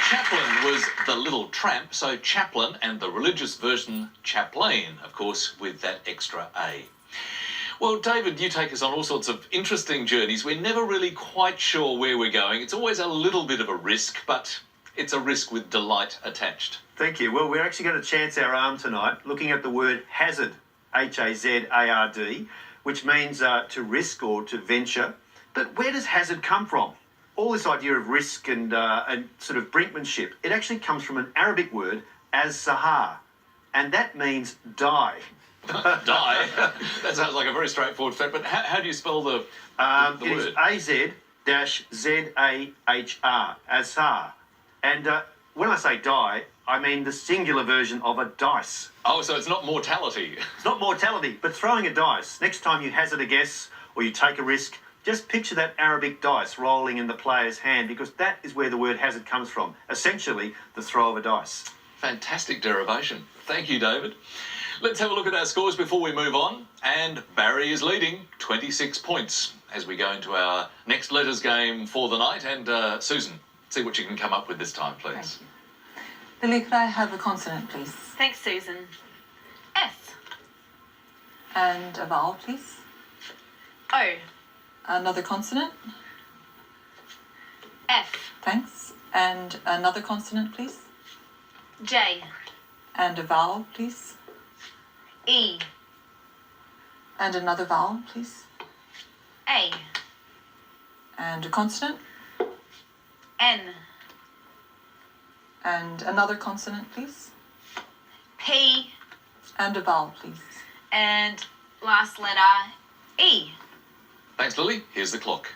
Chaplain was the little tramp, so chaplain, and the religious version chaplain, of course, with that extra A. Well, David, you take us on all sorts of interesting journeys. We're never really quite sure where we're going. It's always a little bit of a risk, but it's a risk with delight attached. Thank you. Well, we're actually going to chance our arm tonight looking at the word hazard, H-A-Z-A-R-D, which means to risk or to venture. But where does hazard come from? All this idea of risk and sort of brinkmanship, it actually comes from an Arabic word, az-sahar, and that means die. Die? That sounds like a very straightforward fact, but how do you spell the word? It is A-Z-Z-A-H-R, azhar. And when I say die, I mean the singular version of a dice. Oh, so it's not mortality. It's not mortality, but throwing a dice. Next time you hazard a guess or you take a risk, just picture that Arabic dice rolling in the player's hand, because that is where the word hazard comes from. Essentially, the throw of a dice. Fantastic derivation. Thank you, David. Let's have a look at our scores before we move on. And Barry is leading 26 points as we go into our next letters game for the night. And Susan, see what you can come up with this time, please. Thank you. Lily, could I have a consonant, please? Thanks, Susan. S. And a vowel, please. O. Another consonant. F. Thanks. And another consonant, please. J. And a vowel, please. E. And another vowel, please. A. And a consonant. N. And another consonant, please. P. And a vowel, please. And last letter, E. Thanks, Lily. Here's the clock.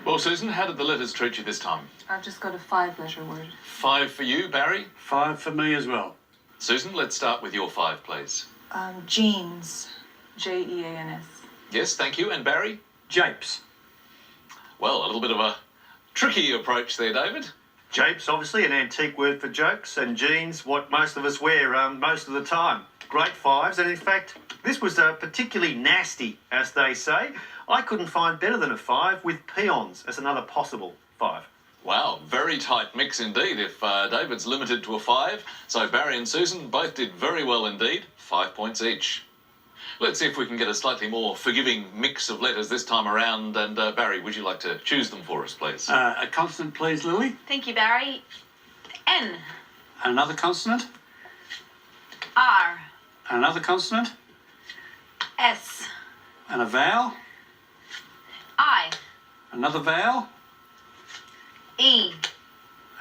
Well, Susan, how did the letters treat you this time? I've just got a 5-letter word. 5 for you, Barry. 5 for me as well. Susan, let's start with your 5, please. Jeans. J-E-A-N-S. Yes, thank you. And Barry? Japes. Well, a little bit of a tricky approach there, David. Japes, obviously, an antique word for jokes, and jeans, what most of us wear most of the time. Great 5s, and in fact, this was particularly nasty, as they say. I couldn't find better than a 5 with peons as another possible 5. Wow, very tight mix indeed if David's limited to a 5. So Barry and Susan both did very well indeed, 5 points each. Let's see if we can get a slightly more forgiving mix of letters this time around. And Barry, would you like to choose them for us, please? A consonant, please, Lily. Thank you, Barry. N. Another consonant. R. Another consonant. S. And a vowel. I. Another vowel. E.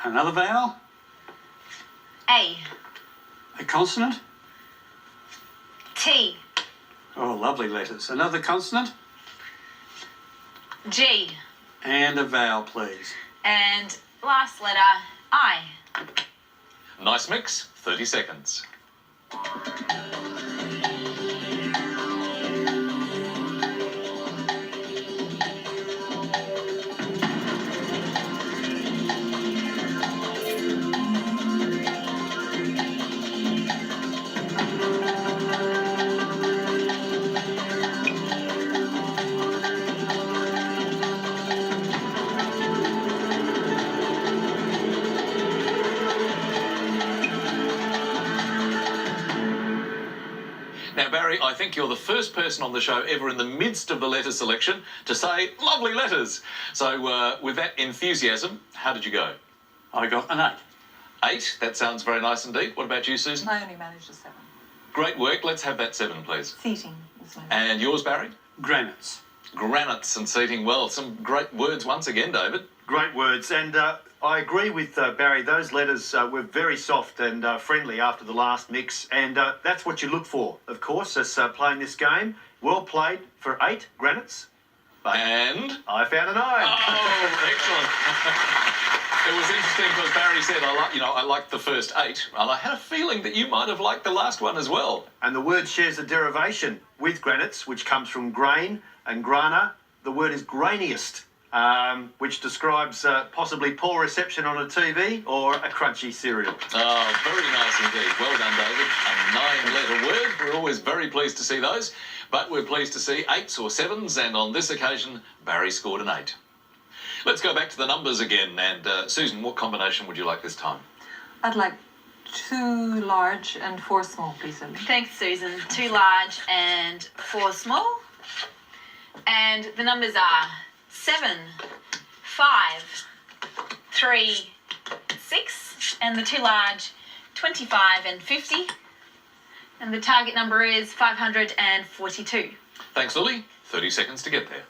Another vowel. A. A consonant. T. Oh, lovely letters. Another consonant. G. And a vowel, please. And last letter, I. Nice mix, 30 seconds. Now, Barry, I think you're the first person on the show ever in the midst of the letter selection to say, lovely letters. So with that enthusiasm, how did you go? I got an 8. 8, that sounds very nice indeed. What about you, Susan? I only managed a 7. Great work. Let's have that 7, please. Seating is my name. And yours, Barry? Granites. Granites and seating. Well, some great words once again, David. Great words, and I agree with Barry. Those letters were very soft and friendly after the last mix, and that's what you look for, of course, as playing this game. Well played for 8 granites. And? I found a 9. Oh, excellent. It was interesting because Barry said, I liked the first 8, and I had a feeling that you might have liked the last one as well. And the word shares a derivation with granites, which comes from grain and grana. The word is grainiest, which describes possibly poor reception on a TV or a crunchy cereal. Oh, very nice indeed. Well done, David. A 9-letter word. We're always very pleased to see those, but we're pleased to see 8s or 7s, and on this occasion, Barry scored an 8. Let's go back to the numbers again, and Susan, what combination would you like this time? I'd like 2 large and 4 small, please, Lily. Thanks, Susan. 2 large and 4 small. And the numbers are 7, 5, 3, 6, and the 2 large, 25 and 50. And the target number is 542. Thanks, Lily. 30 seconds to get there.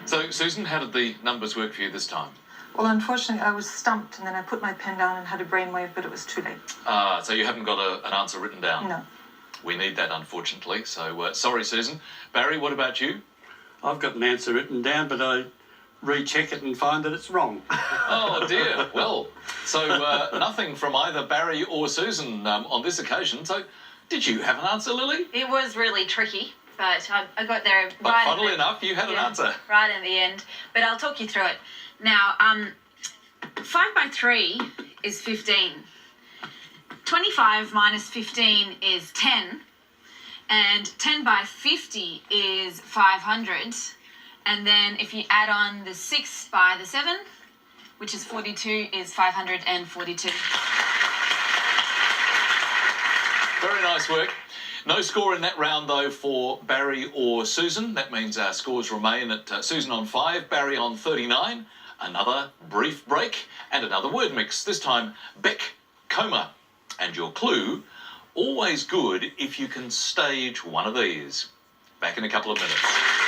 So, Susan, how did the numbers work for you this time? Well, unfortunately, I was stumped, and then I put my pen down and had a brainwave, but it was too late. So you haven't got an answer written down? No. We need that, unfortunately. So, sorry, Susan. Barry, what about you? I've got an answer written down, but I recheck it and find that it's wrong. Oh, dear. Well, so nothing from either Barry or Susan on this occasion. So, did you have an answer, Lily? It was really tricky, but I got there But right. funnily enough, you had an answer. Right in the end. But I'll talk you through it. Now, 5 by 3 is 15. 25 minus 15 is 10. And 10 by 50 is 500. And then if you add on the 6 by the 7, which is 42, is 542. Very nice work. No score in that round, though, for Barry or Susan. That means our scores remain at Susan on 5, Barry on 39. Another brief break and another word mix. This time, Beck, coma. And your clue, always good if you can stage one of these. Back in a couple of minutes.